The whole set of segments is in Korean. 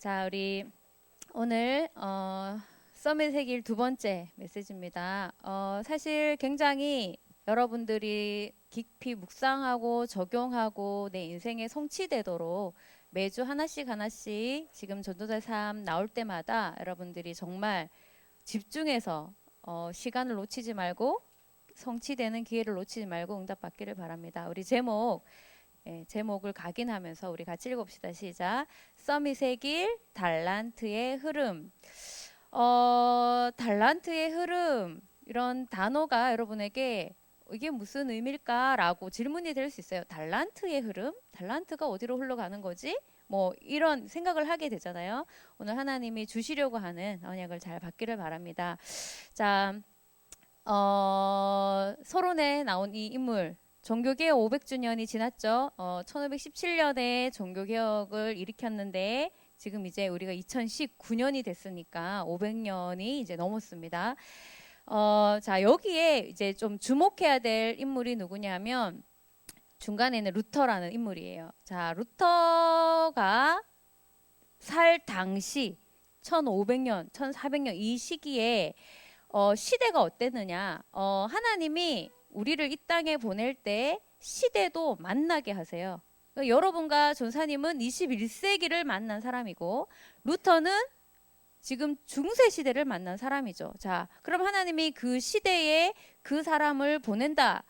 자, 우리 오늘 서밋 해길 두 번째 메시지입니다. 사실 굉장히 여러분들이 깊이 묵상하고 적용하고 내 인생에 성취되도록 매주 하나씩 지금 전도자의 삶 나올 때마다 여러분들이 정말 집중해서 시간을 놓치지 말고 성취되는 기회를 놓치지 말고 응답받기를 바랍니다. 우리 제목을 각인하면서 우리 같이 읽어봅시다. 시작. 서밋의 길, 달란트의 흐름. 달란트의 흐름, 이런 단어가 여러분에게 이게 무슨 의미일까라고 질문이 될 수 있어요. 달란트의 흐름? 달란트가 어디로 흘러가는 거지? 뭐 이런 생각을 하게 되잖아요. 오늘 하나님이 주시려고 하는 언약을 잘 받기를 바랍니다. 자, 서론에 나온 이 인물, 종교개혁 500주년이 지났죠. 1517년에 종교개혁을 일으켰는데 지금 이제 우리가 2019년이 됐으니까 500년이 이제 넘었습니다. 자, 여기에 이제 좀 주목해야 될 인물이 누구냐면 중간에는 루터라는 인물이에요. 자, 루터가 살 당시 1500년, 1400년 이 시기에 시대가 어땠느냐? 하나님이 우리를 이 땅에 보낼 때 시대도 만나게 하세요. 그러니까 여러분과 전사님은 21세기를 만난 사람이고 루터는 지금 중세 시대를 만난 사람이죠. 자, 그럼 하나님이 그 시대에 그 사람을 보낸다,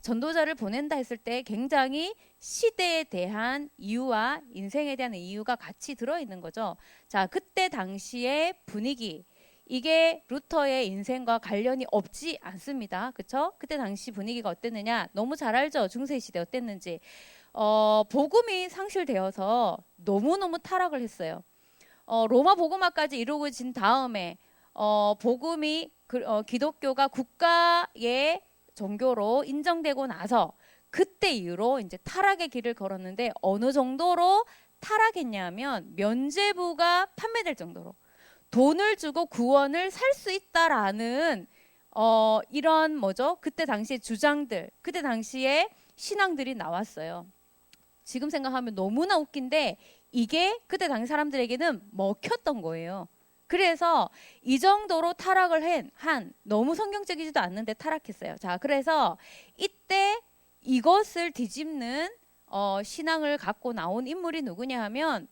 전도자를 보낸다 했을 때 굉장히 시대에 대한 이유와 인생에 대한 이유가 같이 들어있는 거죠. 자, 그때 당시의 분위기, 이게 루터의 인생과 관련이 없지 않습니다. 그쵸? 그때 당시 분위기가 어땠느냐? 너무 잘 알죠? 중세시대 어땠는지. 복음이 상실되어서 너무너무 타락을 했어요. 로마 복음화까지 이루어진 다음에 복음이 기독교가 국가의 종교로 인정되고 나서 그때 이후로 이제 타락의 길을 걸었는데 어느 정도로 타락했냐면 면죄부가 판매될 정도로 돈을 주고 구원을 살 수 있다라는 이런 뭐죠? 그때 당시의 주장들, 그때 당시에 신앙들이 나왔어요. 지금 생각하면 너무나 웃긴데 이게 그때 당시 사람들에게는 먹혔던 거예요. 그래서 이 정도로 타락을 한 너무 성경적이지도 않는데 타락했어요. 자, 그래서 이때 이것을 뒤집는 신앙을 갖고 나온 인물이 누구냐 하면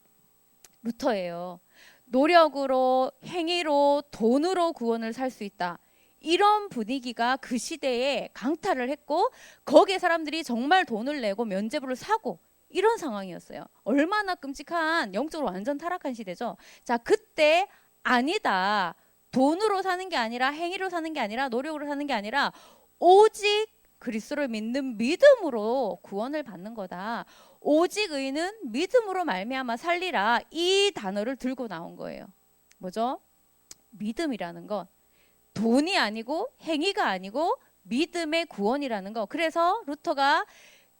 루터예요. 노력으로, 행위로, 돈으로 구원을 살 수 있다. 이런 분위기가 그 시대에 강타를 했고 거기에 사람들이 정말 돈을 내고 면죄부를 사고 이런 상황이었어요. 얼마나 끔찍한, 영적으로 완전 타락한 시대죠. 자, 그때 아니다. 돈으로 사는 게 아니라, 행위로 사는 게 아니라, 노력으로 사는 게 아니라 오직 그리스도를 믿는 믿음으로 구원을 받는 거다. 오직 의는 믿음으로 말미암아 살리라. 이 단어를 들고 나온 거예요. 뭐죠? 믿음이라는 건 돈이 아니고 행위가 아니고 믿음의 구원이라는 거. 그래서 루터가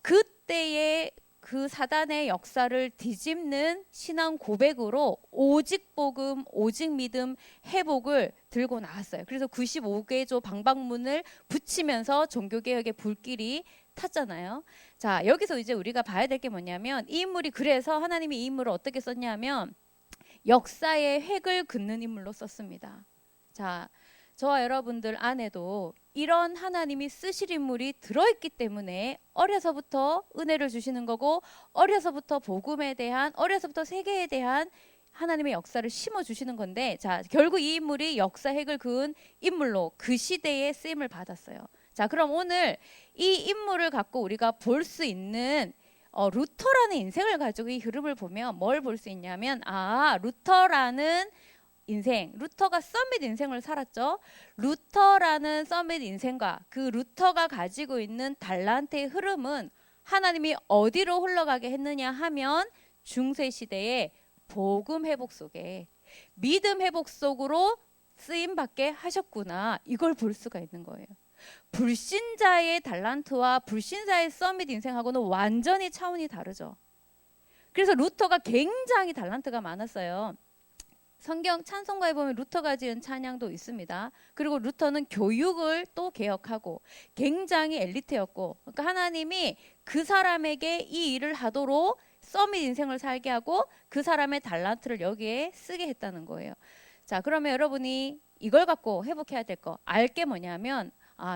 그때의 그 사단의 역사를 뒤집는 신앙 고백으로 오직 복음, 오직 믿음, 회복을 들고 나왔어요. 그래서 95개조 방방문을 붙이면서 종교개혁의 불길이 탔잖아요. 자, 여기서 이제 우리가 봐야 될 게 뭐냐면 이 인물이, 그래서 하나님이 이 인물을 어떻게 썼냐면 역사의 획을 긋는 인물로 썼습니다. 자, 저와 여러분들 안에도 이런 하나님이 쓰실 인물이 들어있기 때문에 어려서부터 은혜를 주시는 거고 어려서부터 복음에 대한, 어려서부터 세계에 대한 하나님의 역사를 심어주시는 건데, 자, 결국 이 인물이 역사 획을 그은 인물로 그 시대에 쓰임을 받았어요. 자, 그럼 오늘 이 인물을 갖고 우리가 볼 수 있는 루터라는 인생을 가지고 이 흐름을 보면 뭘 볼 수 있냐면, 루터라는 인생, 루터가 서밋 인생을 살았죠. 루터라는 서밋 인생과 그 루터가 가지고 있는 달란트의 흐름은 하나님이 어디로 흘러가게 했느냐 하면 중세 시대의 복음 회복 속에, 믿음 회복 속으로 쓰임 받게 하셨구나, 이걸 볼 수가 있는 거예요. 불신자의 달란트와 불신자의 서밋 인생하고는 완전히 차원이 다르죠. 그래서 루터가 굉장히 달란트가 많았어요. 성경 찬송가에 보면 루터가 지은 찬양도 있습니다. 그리고 루터는 교육을 또 개혁하고 굉장히 엘리트였고, 그러니까 하나님이 그 사람에게 이 일을 하도록 서밋 인생을 살게 하고 그 사람의 달란트를 여기에 쓰게 했다는 거예요. 자, 그러면 여러분이 이걸 갖고 회복해야 될 거, 알 게 뭐냐면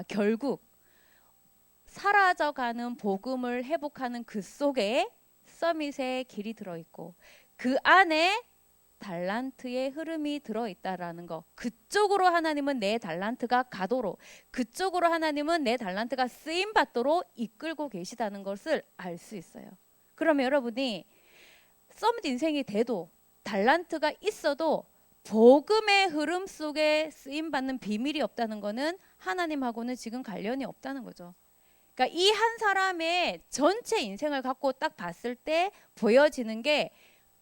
결국 사라져가는 복음을 회복하는 그 속에 서밋의 길이 들어있고 그 안에 달란트의 흐름이 들어있다라는 거. 그쪽으로 하나님은 내 달란트가 가도록, 그쪽으로 하나님은 내 달란트가 쓰임받도록 이끌고 계시다는 것을 알 수 있어요. 그러면 여러분이 서밋 인생이 돼도 달란트가 있어도 복음의 흐름 속에 쓰임받는 비밀이 없다는 거는 하나님하고는 지금 관련이 없다는 거죠. 그러니까 이 한 사람의 전체 인생을 갖고 딱 봤을 때 보여지는 게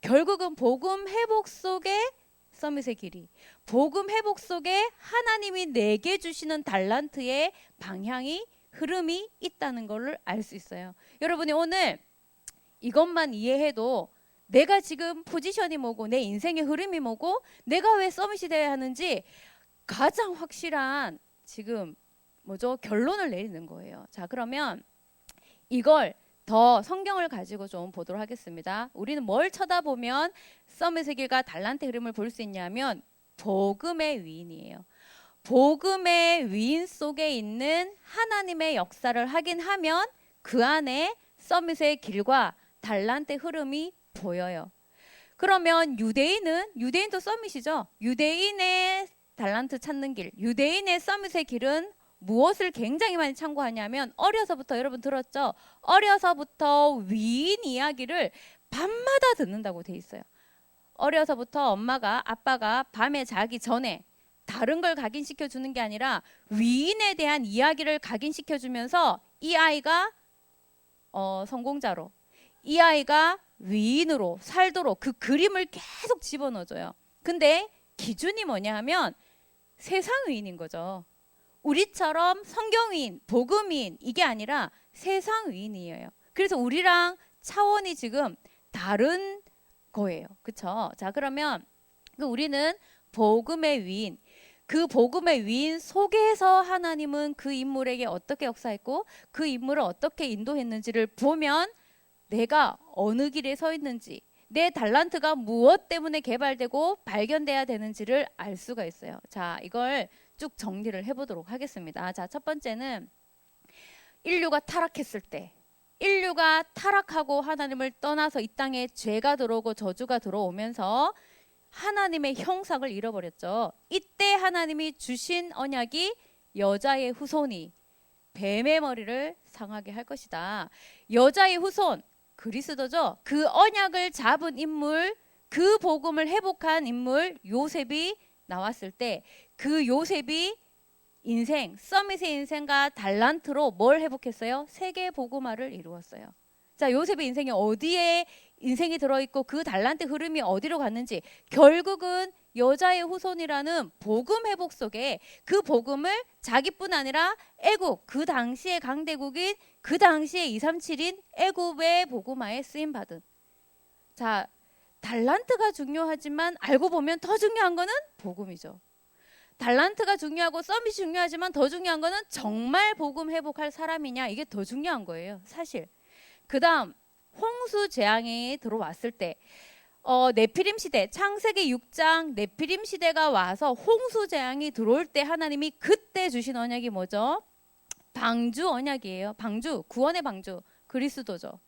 결국은 복음 회복 속에 서밋의 길이, 복음 회복 속에 하나님이 내게 주시는 달란트의 방향이, 흐름이 있다는 것을 알 수 있어요. 여러분이 오늘 이것만 이해해도 내가 지금 포지션이 뭐고 내 인생의 흐름이 뭐고 내가 왜 서밋이 되어야 하는지 가장 확실한 지금 결론을 내리는 거예요. 자, 그러면 이걸 더 성경을 가지고 좀 보도록 하겠습니다. 우리는 뭘 쳐다보면 서밋의 길과 달란트의 흐름을 볼 수 있냐면 복음의 위인이에요. 복음의 위인 속에 있는 하나님의 역사를 확인하면 그 안에 서밋의 길과 달란트의 흐름이 보여요. 그러면 유대인도 서밋이죠. 유대인의 달란트 찾는 길, 유대인의 서밋의 길은 무엇을 굉장히 많이 참고하냐면 어려서부터 여러분 들었죠? 어려서부터 위인 이야기를 밤마다 듣는다고 돼 있어요. 어려서부터 아빠가 밤에 자기 전에 다른 걸 각인시켜 주는 게 아니라 위인에 대한 이야기를 각인시켜 주면서 이 아이가 성공자로, 이 아이가 위인으로 살도록 그 그림을 계속 집어넣어줘요. 근데 기준이 뭐냐 하면 세상 위인인 거죠. 우리처럼 성경위인, 복음위인 이게 아니라 세상 위인이에요. 그래서 우리랑 차원이 지금 다른 거예요. 그쵸? 자, 그러면 우리는 복음의 위인, 그 복음의 위인 속에서 하나님은 그 인물에게 어떻게 역사했고 그 인물을 어떻게 인도했는지를 보면 내가 어느 길에 서 있는지, 내 달란트가 무엇 때문에 개발되고 발견돼야 되는지를 알 수가 있어요. 자, 이걸 쭉 정리를 해보도록 하겠습니다. 자, 첫 번째는 인류가 타락했을 때, 인류가 타락하고 하나님을 떠나서 이 땅에 죄가 들어오고 저주가 들어오면서 하나님의 형상을 잃어버렸죠. 이때 하나님이 주신 언약이 여자의 후손이 뱀의 머리를 상하게 할 것이다. 여자의 후손, 그리스도죠. 그 언약을 잡은 인물, 그 복음을 회복한 인물 요셉이 나왔을 때 그 요셉이 인생, 서밋의 인생과 달란트로 뭘 회복했어요? 세계 복음화를 이루었어요. 자, 요셉의 인생이 어디에 인생이 들어있고 그 달란트 흐름이 어디로 갔는지 결국은 여자의 후손이라는 복음 회복 속에 그 복음을 자기뿐 아니라 애굽, 그 당시의 강대국인 그 당시에 237인 애굽의 복음화에 쓰임받은. 자, 달란트가 중요하지만 알고 보면 더 중요한 거는 복음이죠. 달란트가 중요하고 서밋이 중요하지만 더 중요한 거는 정말 복음 회복할 사람이냐, 이게 더 중요한 거예요, 사실. 그 다음 홍수 재앙이 들어왔을 때 네피림 시대, 창세기 6장 네피림 시대가 와서 홍수 재앙이 들어올 때 하나님이 그때 주신 언약이 뭐죠? 방주 언약이에요. 방주, 구원의 방주, 그리스도죠.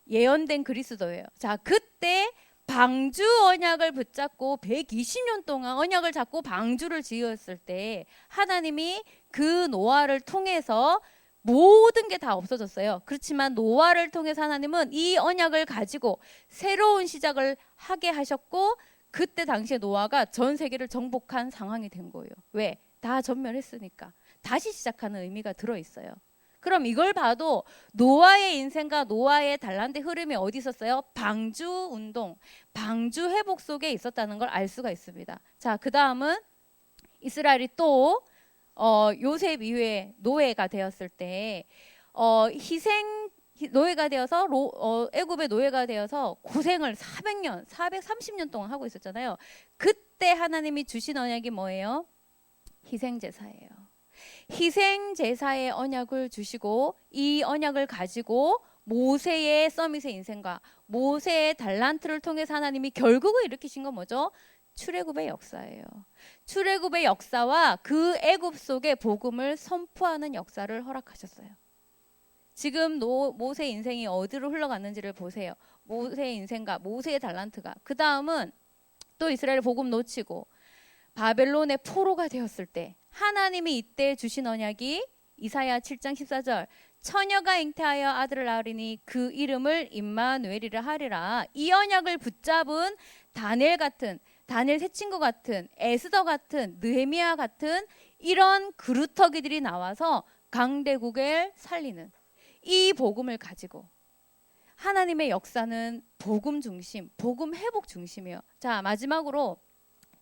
예언된 그리스도예요. 자, 그때 방주 언약을 붙잡고 120년 동안 언약을 잡고 방주를 지었을 때 하나님이 그 노아를 통해서 모든 게 다 없어졌어요. 그렇지만 노아를 통해서 하나님은 이 언약을 가지고 새로운 시작을 하게 하셨고 그때 당시에 노아가 전 세계를 정복한 상황이 된 거예요. 왜? 다 전멸했으니까. 다시 시작하는 의미가 들어있어요. 그럼 이걸 봐도 노아의 인생과 노아의 달란트 흐름이 어디 있었어요? 방주 운동, 방주 회복 속에 있었다는 걸 알 수가 있습니다. 자, 그 다음은 이스라엘이 또 요셉 이후에 노예가 되었을 때 노예가 되어서 애굽의 노예가 되어서 고생을 400년, 430년 동안 하고 있었잖아요. 그때 하나님이 주신 언약이 뭐예요? 희생제사예요. 희생제사의 언약을 주시고 이 언약을 가지고 모세의 서밋의 인생과 모세의 달란트를 통해서 하나님이 결국은 일으키신 건 뭐죠? 출애굽의 역사예요. 출애굽의 역사와 그 애굽 속에 복음을 선포하는 역사를 허락하셨어요. 지금 모세의 인생이 어디로 흘러갔는지를 보세요. 모세의 인생과 모세의 달란트가, 그 다음은 또 이스라엘 복음 놓치고 바벨론의 포로가 되었을 때 하나님이 이때 주신 언약이 이사야 7장 14절, 처녀가 잉태하여 아들을 낳으리니 그 이름을 임마누엘이라 하리라. 이 언약을 붙잡은 다니엘 같은, 다니엘 새 친구 같은, 에스더 같은, 느헤미야 같은 이런 그루터기들이 나와서 강대국을 살리는 이 복음을 가지고, 하나님의 역사는 복음 중심, 복음 회복 중심이에요. 자, 마지막으로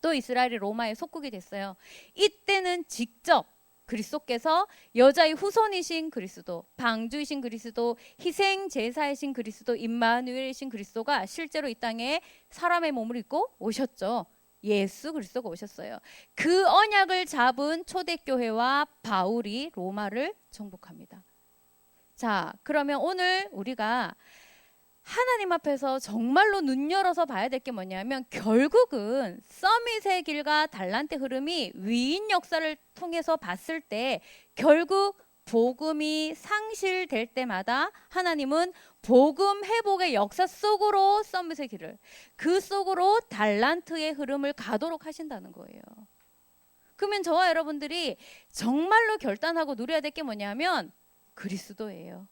또 이스라엘이 로마의 속국이 됐어요. 이때는 직접 그리스도께서 여자의 후손이신 그리스도, 방주이신 그리스도, 희생 제사이신 그리스도, 임마누엘이신 그리스도가 실제로 이 땅에 사람의 몸을 입고 오셨죠. 예수 그리스도가 오셨어요. 그 언약을 잡은 초대교회와 바울이 로마를 정복합니다. 자, 그러면 오늘 우리가 하나님 앞에서 정말로 눈 열어서 봐야 될 게 뭐냐면, 결국은 서밋의 길과 달란트의 흐름이 위인 역사를 통해서 봤을 때 결국 복음이 상실될 때마다 하나님은 복음 회복의 역사 속으로 서밋의 길을, 그 속으로 달란트의 흐름을 가도록 하신다는 거예요. 그러면 저와 여러분들이 정말로 결단하고 누려야 될 게 뭐냐면 그리스도예요.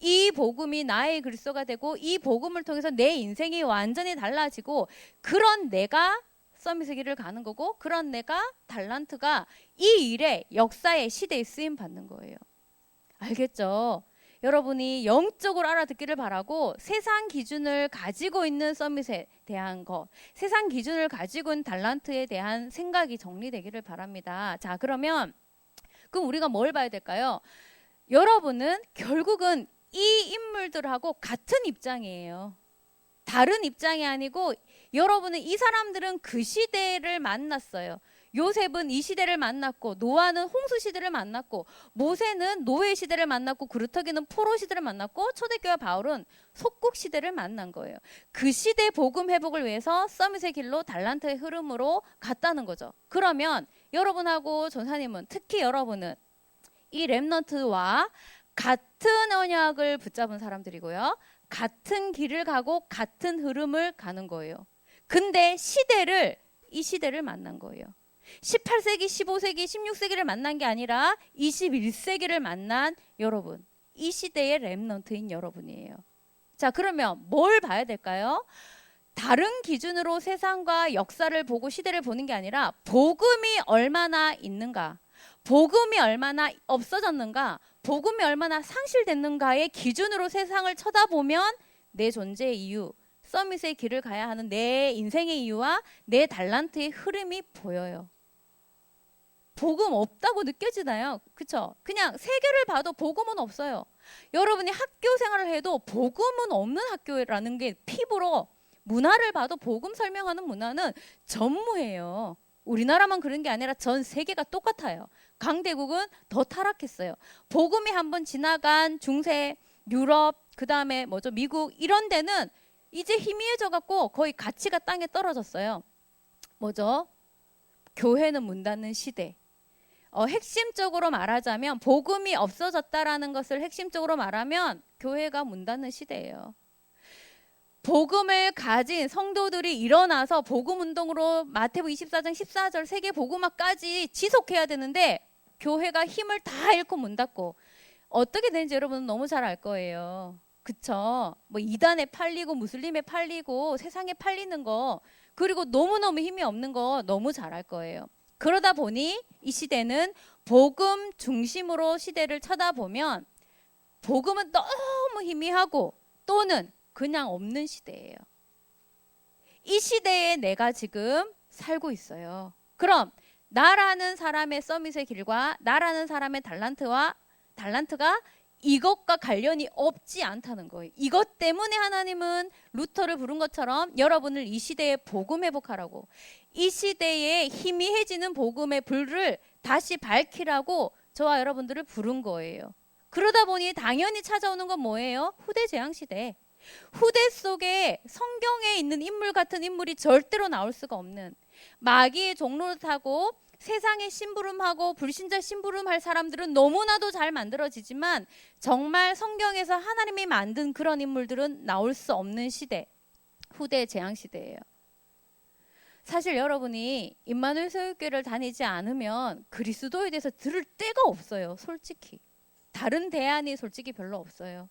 이 복음이 나의 그리스도가 되고 이 복음을 통해서 내 인생이 완전히 달라지고, 그런 내가 서밋의 길을 가는 거고, 그런 내가 달란트가 이 일에 역사의 시대에 쓰임 받는 거예요. 알겠죠? 여러분이 영적으로 알아듣기를 바라고, 세상 기준을 가지고 있는 서밋에 대한 것, 세상 기준을 가지고 있는 달란트에 대한 생각이 정리되기를 바랍니다. 자, 그러면 그럼 우리가 뭘 봐야 될까요? 여러분은 결국은 이 인물들하고 같은 입장이에요. 다른 입장이 아니고, 여러분은 이 사람들은 그 시대를 만났어요. 요셉은 이 시대를 만났고, 노아는 홍수 시대를 만났고, 모세는 노예 시대를 만났고, 그루터기는 포로 시대를 만났고, 초대교회 바울은 속국 시대를 만난 거예요. 그 시대 복음 회복을 위해서 서밋의 길로 달란트의 흐름으로 갔다는 거죠. 그러면 여러분하고 전사님은, 특히 여러분은 이 렘넌트와 같은 언약을 붙잡은 사람들이고요. 같은 길을 가고 같은 흐름을 가는 거예요. 근데 이 시대를 만난 거예요. 18세기, 15세기, 16세기를 만난 게 아니라 21세기를 만난 여러분, 이 시대의 렘넌트인 여러분이에요. 자, 그러면 뭘 봐야 될까요? 다른 기준으로 세상과 역사를 보고 시대를 보는 게 아니라 복음이 얼마나 있는가, 복음이 얼마나 없어졌는가, 복음이 얼마나 상실됐는가의 기준으로 세상을 쳐다보면 내 존재의 이유, 서밋의 길을 가야 하는 내 인생의 이유와 내 달란트의 흐름이 보여요. 복음 없다고 느껴지나요? 그쵸? 그냥 세계를 봐도 복음은 없어요. 여러분이 학교 생활을 해도 복음은 없는 학교라는 게 피부로, 문화를 봐도 복음 설명하는 문화는 전무해요. 우리나라만 그런 게 아니라 전 세계가 똑같아요. 강대국은 더 타락했어요. 복음이 한번 지나간 중세, 유럽, 그 다음에 뭐죠, 미국, 이런 데는 이제 희미해져 갖고 거의 가치가 땅에 떨어졌어요. 뭐죠? 교회는 문 닫는 시대. 핵심적으로 말하자면, 복음이 없어졌다라는 것을 핵심적으로 말하면 교회가 문 닫는 시대예요. 복음을 가진 성도들이 일어나서 복음 운동으로 마태복음 24장 14절 세계 복음화까지 지속해야 되는데, 교회가 힘을 다 잃고 문 닫고, 어떻게 되는지 여러분은 너무 잘 알 거예요. 그쵸? 뭐 이단에 팔리고 무슬림에 팔리고 세상에 팔리는 거, 그리고 너무너무 힘이 없는 거 너무 잘 알 거예요. 그러다 보니 이 시대는 복음 중심으로 시대를 쳐다보면 복음은 너무 희미하고 또는 그냥 없는 시대예요. 이 시대에 내가 지금 살고 있어요. 그럼 나라는 사람의 서밋의 길과 나라는 사람의 달란트가 이것과 관련이 없지 않다는 거예요. 이것 때문에 하나님은 루터를 부른 것처럼 여러분을 이 시대에 복음 회복하라고, 이 시대에 희미해지는 복음의 불을 다시 밝히라고 저와 여러분들을 부른 거예요. 그러다 보니 당연히 찾아오는 건 뭐예요? 후대 재앙시대. 후대 속에 성경에 있는 인물 같은 인물이 절대로 나올 수가 없는, 마귀의 종로를 타고 세상에 심부름하고 불신자 심부름할 사람들은 너무나도 잘 만들어지지만 정말 성경에서 하나님이 만든 그런 인물들은 나올 수 없는 시대, 후대 재앙시대예요. 사실 여러분이 임마누엘 서울교회를 다니지 않으면 그리스도에 대해서 들을 데가 없어요. 솔직히 다른 대안이 솔직히 별로 없어요.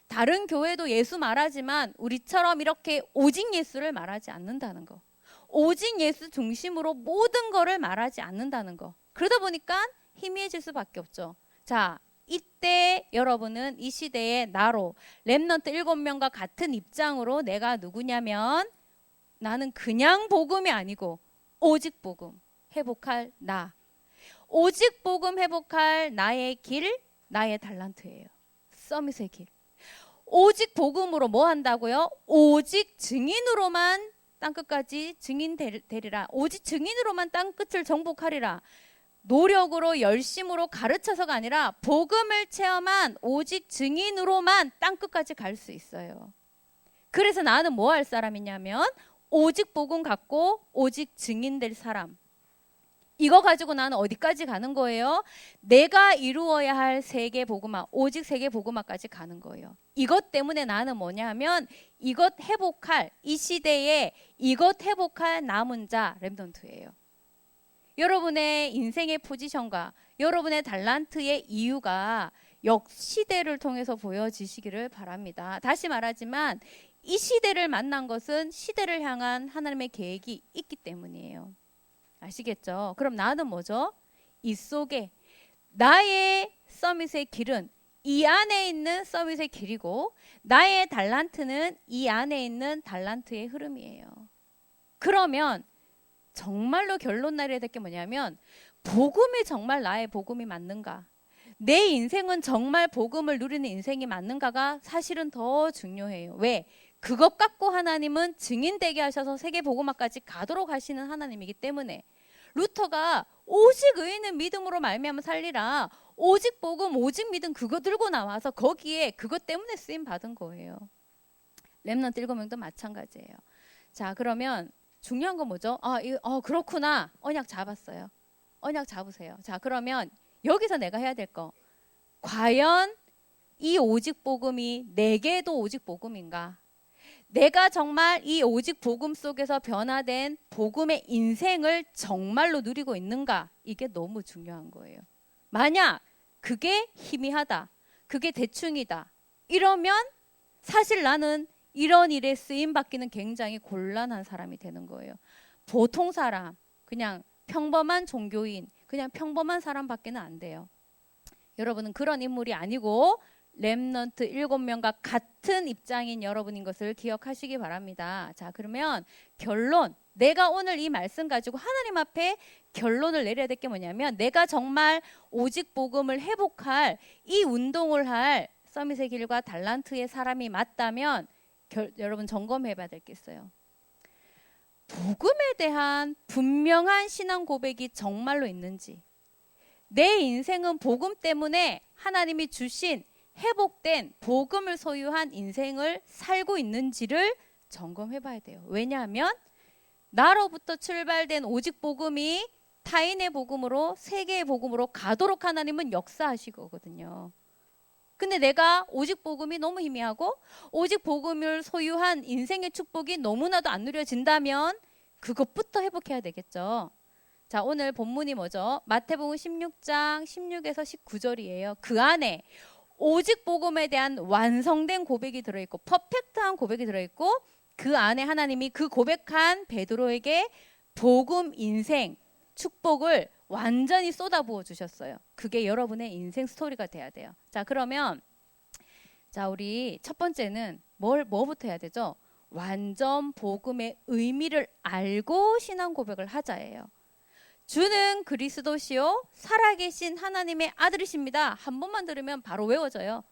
다른 교회도 예수 말하지만 우리처럼 이렇게 오직 예수를 말하지 않는다는 거, 오직 예수 중심으로 모든 거를 말하지 않는다는 거. 그러다 보니까 희미해질 수밖에 없죠. 자, 이때 여러분은 이 시대에 나로 렘넌트 7명과 같은 입장으로 내가 누구냐면 나는 그냥 복음이 아니고 오직 복음 회복할 나, 오직 복음 회복할 나의 길, 나의 달란트예요. 서밋의 길. 오직 복음으로 뭐 한다고요? 오직 증인으로만 땅끝까지 증인 되리라. 오직 증인으로만 땅끝을 정복하리라. 노력으로 열심으로 가르쳐서가 아니라 복음을 체험한 오직 증인으로만 땅끝까지 갈 수 있어요. 그래서 나는 뭐 할 사람이냐면 오직 복음 갖고 오직 증인 될 사람. 이거 가지고 나는 어디까지 가는 거예요? 내가 이루어야 할 세계 복음화, 오직 세계 복음화까지 가는 거예요. 이것 때문에 나는 뭐냐 하면 이것 회복할, 이 시대에 이것 회복할 남은 자 렘넌트예요. 여러분의 인생의 포지션과 여러분의 달란트의 이유가 역시대를 통해서 보여지시기를 바랍니다. 다시 말하지만 이 시대를 만난 것은 시대를 향한 하나님의 계획이 있기 때문이에요. 아시겠죠? 그럼 나는 뭐죠? 이 속에 나의 서밋의 길은 이 안에 있는 서밋의 길이고 나의 달란트는 이 안에 있는 달란트의 흐름이에요. 그러면 정말로 결론 내려야 될 게 뭐냐면 복음이 정말 나의 복음이 맞는가? 내 인생은 정말 복음을 누리는 인생이 맞는가가 사실은 더 중요해요. 왜? 그것 갖고 하나님은 증인되게 하셔서 세계 복음화까지 가도록 하시는 하나님이기 때문에. 루터가 오직 의인은 믿음으로 말미암아 살리라, 오직 복음 오직 믿음 그거 들고 나와서 거기에 그것 때문에 쓰임 받은 거예요. 렘넌트 7명도 마찬가지예요. 자, 그러면 중요한 건 뭐죠? 그렇구나. 언약 잡았어요. 언약 잡으세요. 자, 그러면 여기서 내가 해야 될 거, 과연 이 오직 복음이 내게도 오직 복음인가? 내가 정말 이 오직 복음 속에서 변화된 복음의 인생을 정말로 누리고 있는가? 이게 너무 중요한 거예요. 만약 그게 희미하다, 그게 대충이다, 이러면 사실 나는 이런 일에 쓰임받기는 굉장히 곤란한 사람이 되는 거예요. 보통 사람, 그냥 평범한 종교인, 그냥 평범한 사람밖에는 안 돼요. 여러분은 그런 인물이 아니고 렘넌트 7명과 같은 입장인 여러분인 것을 기억하시기 바랍니다. 자, 그러면 결론, 내가 오늘 이 말씀 가지고 하나님 앞에 결론을 내려야 될 게 뭐냐면 내가 정말 오직 복음을 회복할 이 운동을 할 서밋의 길과 달란트의 사람이 맞다면 여러분 점검해 봐야 될 게 있어요. 복음에 대한 분명한 신앙 고백이 정말로 있는지, 내 인생은 복음 때문에 하나님이 주신 회복된 복음을 소유한 인생을 살고 있는지를 점검해 봐야 돼요. 왜냐하면 나로부터 출발된 오직 복음이 타인의 복음으로, 세계의 복음으로 가도록 하나님은 역사하시거든요. 근데 내가 오직 복음이 너무 희미하고 오직 복음을 소유한 인생의 축복이 너무나도 안 누려진다면 그것부터 회복해야 되겠죠. 자, 오늘 본문이 뭐죠? 마태복음 16장 16에서 19절이에요. 그 안에 오직 복음에 대한 완성된 고백이 들어있고 퍼펙트한 고백이 들어있고 그 안에 하나님이 그 고백한 베드로에게 복음 인생 축복을 완전히 쏟아부어 주셨어요. 그게 여러분의 인생 스토리가 돼야 돼요. 자, 그러면 자, 우리 첫 번째는 뭐부터 해야 되죠? 완전 복음의 의미를 알고 신앙 고백을 하자예요. 주는 그리스도시요 살아계신 하나님의 아들이십니다. 한 번만 들으면 바로 외워져요.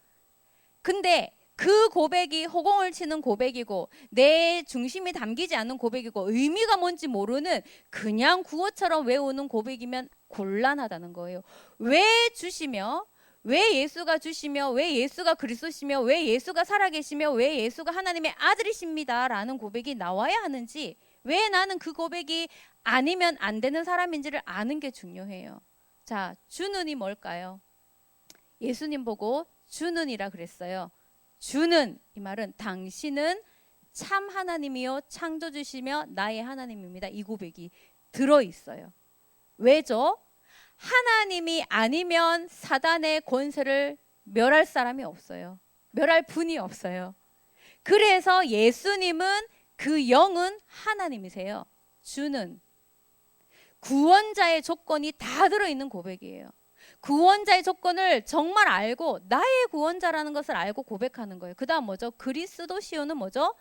근데 그 고백이 허공을 치는 고백이고 내 중심이 담기지 않는 고백이고 의미가 뭔지 모르는 그냥 구호처럼 외우는 고백이면 곤란하다는 거예요. 왜 주시며 왜 예수가 주시며 왜 예수가 그리스도시며 왜 예수가 살아계시며 왜 예수가 하나님의 아들이십니다 라는 고백이 나와야 하는지, 왜 나는 그 고백이 아니면 안 되는 사람인지를 아는 게 중요해요. 자, 주는이 뭘까요? 예수님 보고 주는이라 그랬어요. 주는, 이 말은 당신은 참 하나님이요 창조주시며 나의 하나님입니다. 이 고백이 들어있어요. 왜죠? 하나님이 아니면 사단의 권세를 멸할 사람이 없어요. 멸할 분이 없어요. 그래서 예수님은 그 영은 하나님이세요. 주는 구원자의 조건이 다 들어있는 고백이에요. 구원자의 조건을 정말 알고 나의 구원자라는 것을 알고 고백하는 거예요. 그 다음 뭐죠? 그리스도시오는 뭐죠?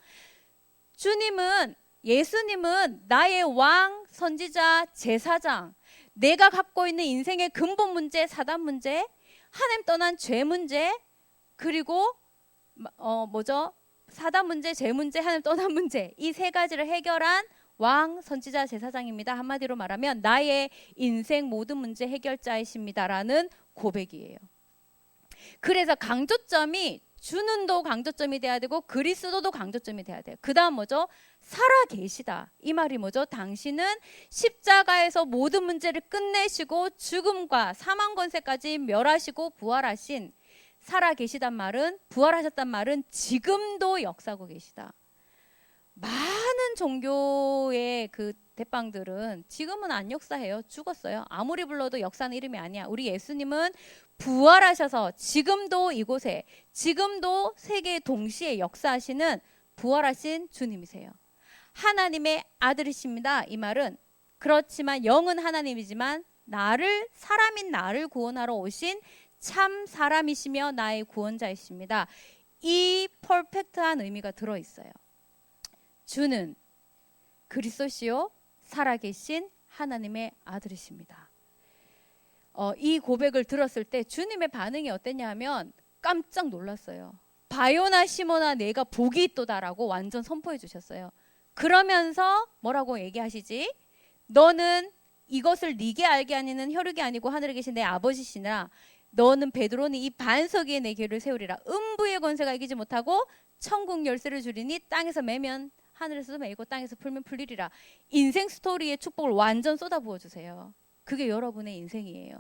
주님은, 예수님은 나의 왕, 선지자, 제사장, 내가 갖고 있는 인생의 근본 문제, 사단 문제, 하나님 떠난 죄 문제, 그리고 뭐죠? 사단 문제, 죄 문제, 하나님 떠난 문제, 이 세 가지를 해결한 왕, 선지자, 제사장입니다. 한마디로 말하면 나의 인생 모든 문제 해결자이십니다라는 고백이에요. 그래서 강조점이 주는도 강조점이 돼야 되고 그리스도도 강조점이 돼야 돼요. 그 다음 뭐죠? 살아계시다. 이 말이 뭐죠? 당신은 십자가에서 모든 문제를 끝내시고 죽음과 사망 권세까지 멸하시고 부활하신, 살아계시단 말은, 부활하셨단 말은 지금도 역사하고 계시다. 많은 종교의 그 대빵들은 지금은 안 역사해요. 죽었어요. 아무리 불러도 역사는 이름이 아니야. 우리 예수님은 부활하셔서 지금도 이곳에, 지금도 세계 동시에 역사하시는 부활하신 주님이세요. 하나님의 아들이십니다. 이 말은, 그렇지만 영은 하나님이지만 나를, 사람인 나를 구원하러 오신 참 사람이시며 나의 구원자이십니다. 이 퍼펙트한 의미가 들어있어요. 주는 그리스도시요 살아계신 하나님의 아들이십니다. 이 고백을 들었을 때 주님의 반응이 어땠냐 하면 깜짝 놀랐어요. 바요나 시모나 내가 복이 있도다라고 완전 선포해 주셨어요. 그러면서 뭐라고 얘기하시지? 너는 이것을 네게 알게 하니는 혈육이 아니고 하늘에 계신 내 아버지시나, 너는 베드로니 이 반석 위에 내 교회를 세우리라. 음부의 권세가 이기지 못하고 천국 열쇠를 주리니 땅에서 매면 하늘에서도 매고 땅에서 풀면 풀리리라. 인생 스토리의 축복을 완전 쏟아부어 주세요. 그게 여러분의 인생이에요.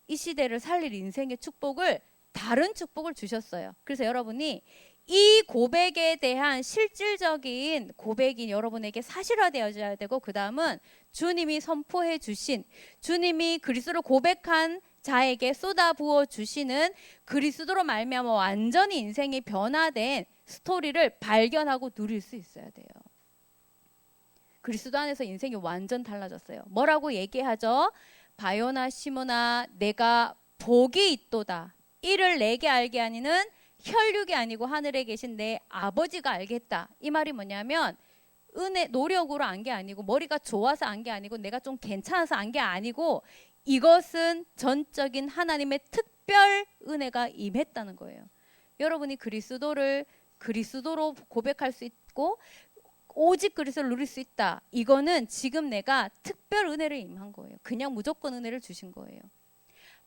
이 시대를 살릴 인생의 축복을, 다른 축복을 주셨어요. 그래서 여러분이 이 고백에 대한 실질적인 고백이 여러분에게 사실화되어져야 되고, 그 다음은 주님이 선포해 주신, 주님이 그리스도를 고백한 자에게 쏟아부어 주시는 그리스도로 말미암아 완전히 인생이 변화된 스토리를 발견하고 누릴 수 있어야 돼요. 그리스도 안에서 인생이 완전 달라졌어요. 뭐라고 얘기하죠? 바요나 시모나 내가 복이 있도다. 이를 내게 알게 하니는 혈육이 아니고 하늘에 계신 내 아버지가 알겠다. 이 말이 뭐냐면 은혜, 노력으로 안 게 아니고, 머리가 좋아서 안 게 아니고, 내가 좀 괜찮아서 안 게 아니고, 이것은 전적인 하나님의 특별 은혜가 임했다는 거예요. 여러분이 그리스도를 그리스도로 고백할 수 있고 오직 그리스도를 누릴 수 있다. 이거는 지금 내가 특별 은혜를 임한 거예요. 그냥 무조건 은혜를 주신 거예요.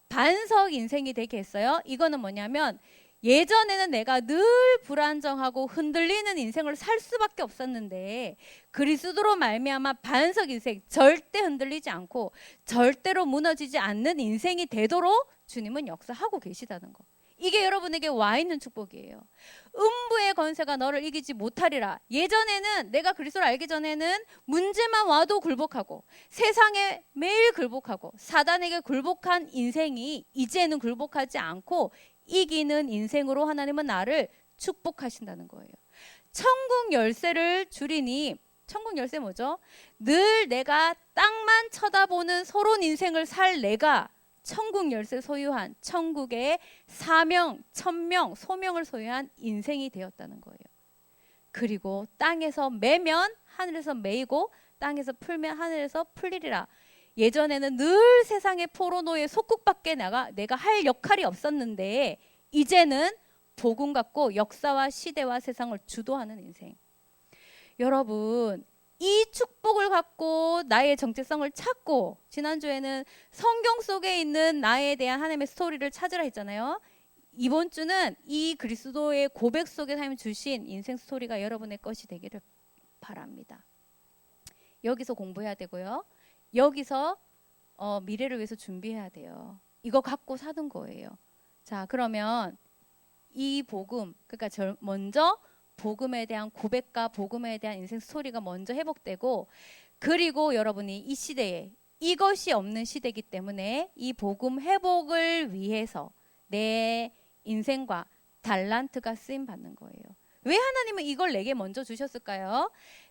반석 인생이 되게 했어요. 이거는 뭐냐면 예전에는 내가 늘 불안정하고 흔들리는 인생을 살 수밖에 없었는데 그리스도로 말미암아 반석 인생, 절대 흔들리지 않고 절대로 무너지지 않는 인생이 되도록 주님은 역사하고 계시다는 거. 이게 여러분에게 와 있는 축복이에요. 음부의 권세가 너를 이기지 못하리라. 예전에는, 내가 그리스도를 알기 전에는 문제만 와도 굴복하고 세상에 매일 굴복하고 사단에게 굴복한 인생이 이제는 굴복하지 않고 이기는 인생으로 하나님은 나를 축복하신다는 거예요. 천국 열쇠를 주리니, 천국 열쇠 뭐죠? 늘 내가 땅만 쳐다보는 서론 인생을 살 내가 천국 열쇠 소유한, 천국의 사명, 천명, 소명을 소유한 인생이 되었다는 거예요. 그리고 땅에서 매면 하늘에서 매이고 땅에서 풀면 하늘에서 풀리리라. 예전에는 늘 세상의 포로노예 속국밖에 내가 할 역할이 없었는데 이제는 복음 갖고 역사와 시대와 세상을 주도하는 인생. 여러분, 이 축복을 갖고 나의 정체성을 찾고, 지난주에는 성경 속에 있는 나에 대한 하나님의 스토리를 찾으라 했잖아요. 이번 주는 이 그리스도의 고백 속에 하나님 주신 인생 스토리가 여러분의 것이 되기를 바랍니다. 여기서 공부해야 되고요. 여기서 미래를 위해서 준비해야 돼요. 이거 갖고 사는 거예요. 자, 그러면 이 복음, 그러니까 먼저 복음에 대한 고백과 복음에 대한 인생 스토리가 먼저 회복되고, 그리고 여러분이 이 시대에 이것이 없는 시대이기 때문에 이 복음 회복을 위해서 내 인생과 달란트가 쓰임 받는 거예요. 왜 하나님은 이걸 내게 먼저 주셨을까요?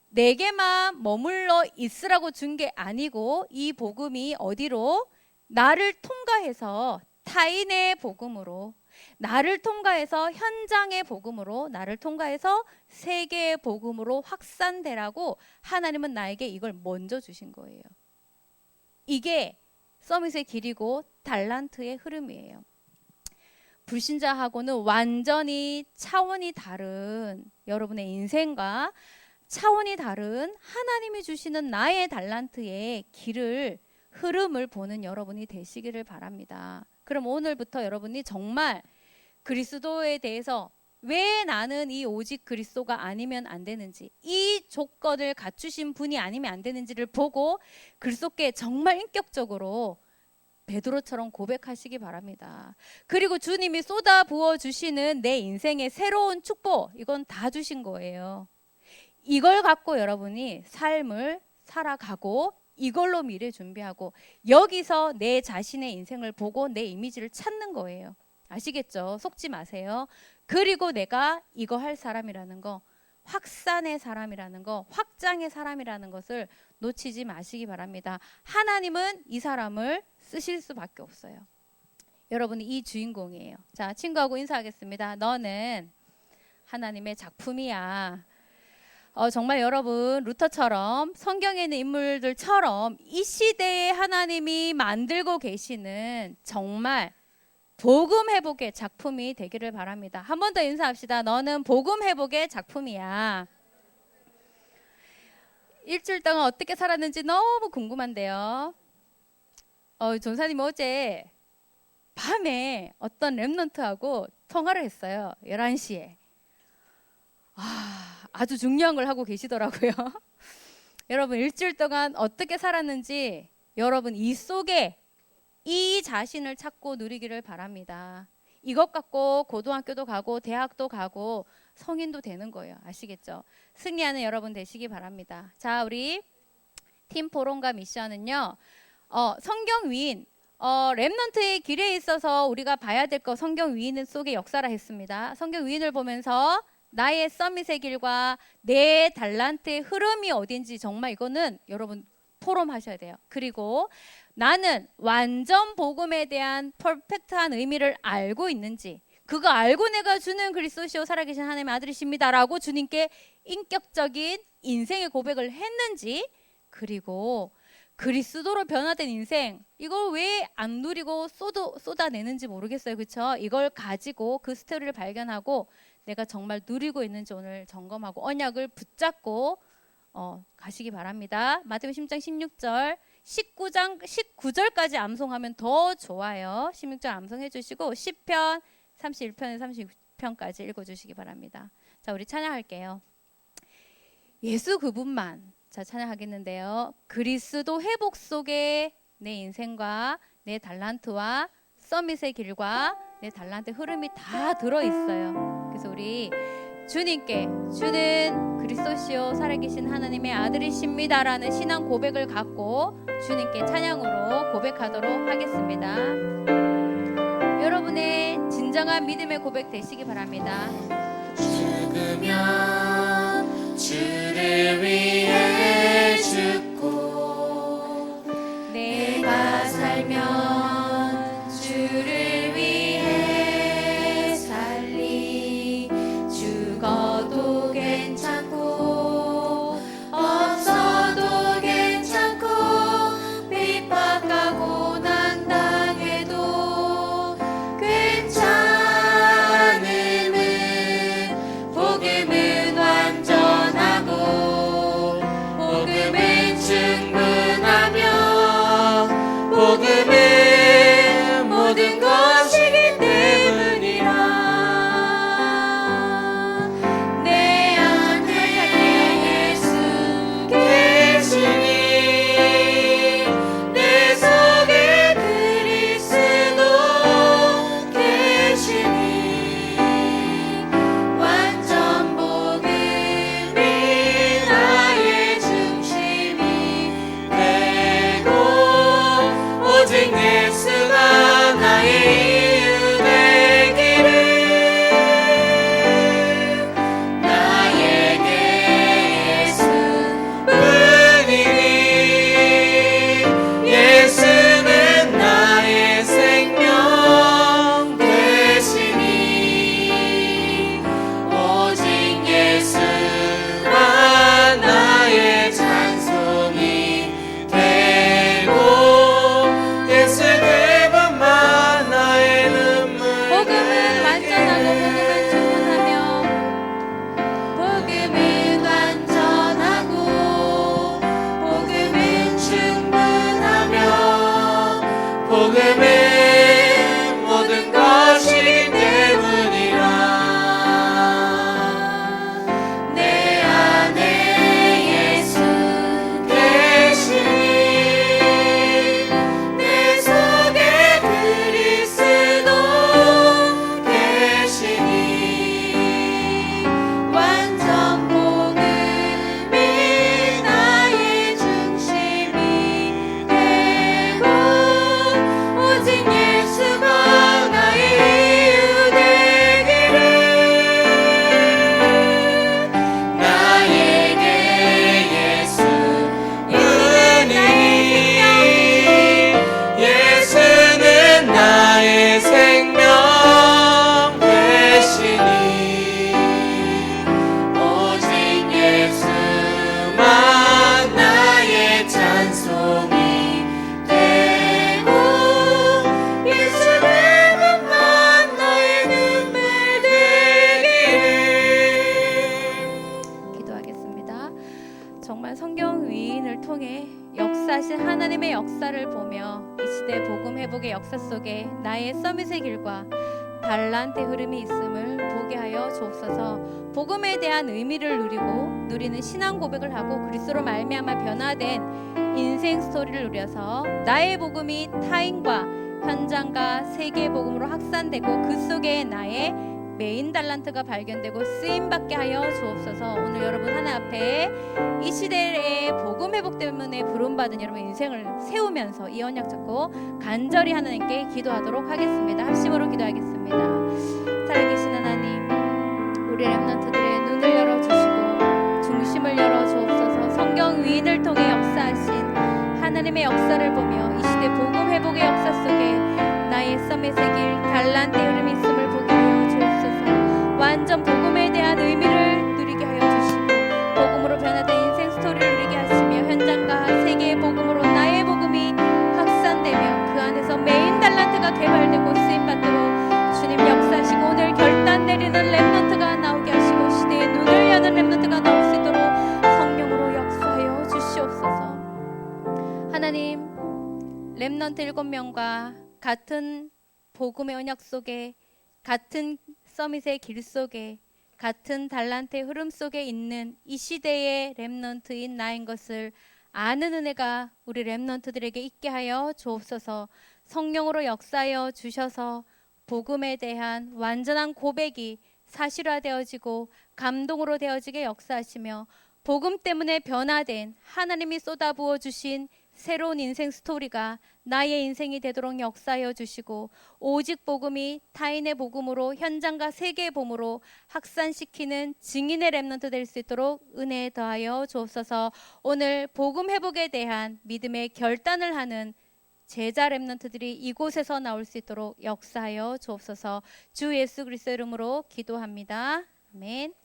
내게만 머물러 있으라고 준 게 아니고, 이 복음이 어디로? 나를 통과해서 타인의 복음으로, 나를 통과해서 현장의 복음으로, 나를 통과해서 세계의 복음으로 확산되라고 하나님은 나에게 이걸 먼저 주신 거예요. 이게 서밋의 길이고 달란트의 흐름이에요. 불신자하고는 완전히 차원이 다른, 여러분의 인생과 차원이 다른 하나님이 주시는 나의 달란트의 길을, 흐름을 보는 여러분이 되시기를 바랍니다. 그럼 오늘부터 여러분이 정말 그리스도에 대해서 왜 나는 이 오직 그리스도가 아니면 안 되는지, 이 조건을 갖추신 분이 아니면 안 되는지를 보고 그리스도께 정말 인격적으로 베드로처럼 고백하시기 바랍니다. 그리고 주님이 쏟아 부어 주시는 내 인생의 새로운 축복, 이건 다 주신 거예요. 이걸 갖고 여러분이 삶을 살아가고 이걸로 미래 준비하고 여기서 내 자신의 인생을 보고 내 이미지를 찾는 거예요. 아시겠죠? 속지 마세요. 그리고 내가 이거 할 사람이라는 거, 확산의 사람이라는 거, 확장의 사람이라는 것을 놓치지 마시기 바랍니다. 하나님은 이 사람을 쓰실 수밖에 없어요. 여러분이 이 주인공이에요. 자, 친구하고 인사하겠습니다. 너는 하나님의 작품이야. 정말 여러분, 루터처럼 성경에 있는 인물들처럼 이 시대에 하나님이 만들고 계시는 정말 복음 회복의 작품이 되기를 바랍니다. 한 번 더 인사합시다. 너는 복음 회복의 작품이야. 일주일 동안 어떻게 살았는지 너무 궁금한데요. 전사님 어제 밤에 어떤 랩런트하고 통화를 했어요. 11시에. 아주 중요한 걸 하고 계시더라고요. 여러분, 일주일 동안 어떻게 살았는지 여러분 이 속에 이 자신을 찾고 누리기를 바랍니다. 이것 갖고 고등학교도 가고 대학도 가고 성인도 되는 거예요. 아시겠죠? 승리하는 여러분 되시기 바랍니다. 자, 우리 팀 포럼과 미션은요. 성경 위인, 렘넌트의 길에 있어서 우리가 봐야 될 거 성경 위인 속의 역사라 했습니다. 성경 위인을 보면서 나의 서밋의 길과 내 달란트의 흐름이 어딘지 정말 이거는 여러분 포럼 하셔야 돼요. 그리고 나는 완전 복음에 대한 퍼펙트한 의미를 알고 있는지, 그거 알고 내가 주는 그리스도시요 살아계신 하나님의 아들이십니다라고 주님께 인격적인 인생의 고백을 했는지, 그리고 그리스도로 변화된 인생, 이걸 왜 안 누리고 쏟아내는지 모르겠어요. 그렇죠? 이걸 가지고 그 스토리를 발견하고 내가 정말 누리고 있는지 오늘 점검하고 언약을 붙잡고 가시기 바랍니다. 마태복음 10장 16절 19절까지 암송하면 더 좋아요. 16절 암송해 주시고 10편 31편에 32편까지 읽어주시기 바랍니다. 자, 우리 찬양할게요. 예수 그분만. 자, 찬양하겠는데요. 그리스도 회복 속에 내 인생과 내 달란트와 서밋의 길과 내 달란트 흐름이 다 들어있어요. 그래서 우리 주님께 주는 그리스도시요 살아계신 하나님의 아들이십니다라는 신앙 고백을 갖고 주님께 찬양으로 고백하도록 하겠습니다. 여러분의 진정한 믿음의 고백 되시기 바랍니다. 죽으면 주를 위해 죽고 내가 살면 주를 위해 살리. 죽어도 괜찮고 없어도 괜찮고 핍박하고 난당해도 괜찮음은 복음은 완전하고 속에 나의 서밋의 길과 달란트의 흐름이 있음을 보게 하여 주옵소서. 복음에 대한 의미를 누리는 신앙 고백을 하고 그리스도로 말미암아 변화된 인생 스토리를 누려서 나의 복음이 타인과 현장과 세계의 복음으로 확산되고 그 속에 나의 메인 달란트가 발견되고 쓰임받게 하여 주옵소서. 오늘 여러분 하나 앞에 이 시대의 복음 회복 때문에 부름받은 여러분 인생을 세우면서 이 언약 잡고 간절히 하나님께 기도하도록 하겠습니다. 합심으로 기도하겠습니다. 살아계신 하나님, 우리 렘넌트들의 눈을 열어주시고 중심을 열어주옵소서. 성경 위인을 통해 역사하신 하나님의 역사를 보며 이 시대 복음 회복의 역사 속에 나의 서밋의 길 달란트의 흐름이 있음을 보게 하여 주옵소서. 완전 복음에 대한 의미를 누리게 하여 주시고 복음으로 변화된 인생 스토리를 누리게 하시며 현장과 세계의 복음으로 나의 복음이 확산되며 그 안에서 메인 달란트가 개발되고 쓰임받도록 주님 역사하시고 오늘 결단 내리는 렘넌트가 나오게 하시고 시대의 눈을 여는 렘넌트가 나올 수 있도록 성령으로 역사하여 주시옵소서. 하나님, 렘넌트 7명과 같은 복음의 언약 속에 같은 서밋의 길 속에 같은 달란트의 흐름 속에 있는 이 시대의 렘넌트인 나인 것을 아는 은혜가 우리 렘넌트들에게 있게 하여 주옵소서. 성령으로 역사하여 주셔서 복음에 대한 완전한 고백이 사실화되어지고 감동으로 되어지게 역사하시며 복음 때문에 변화된 하나님이 쏟아부어 주신 새로운 인생 스토리가 나의 인생이 되도록 역사하여 주시고 오직 복음이 타인의 복음으로 현장과 세계의 복음으로 확산시키는 증인의 렘넌트 될 수 있도록 은혜 더하여 주옵소서. 오늘 복음 회복에 대한 믿음의 결단을 하는 제자 렘넌트들이 이곳에서 나올 수 있도록 역사하여 주옵소서. 주 예수 그리스도 이름으로 기도합니다. 아멘.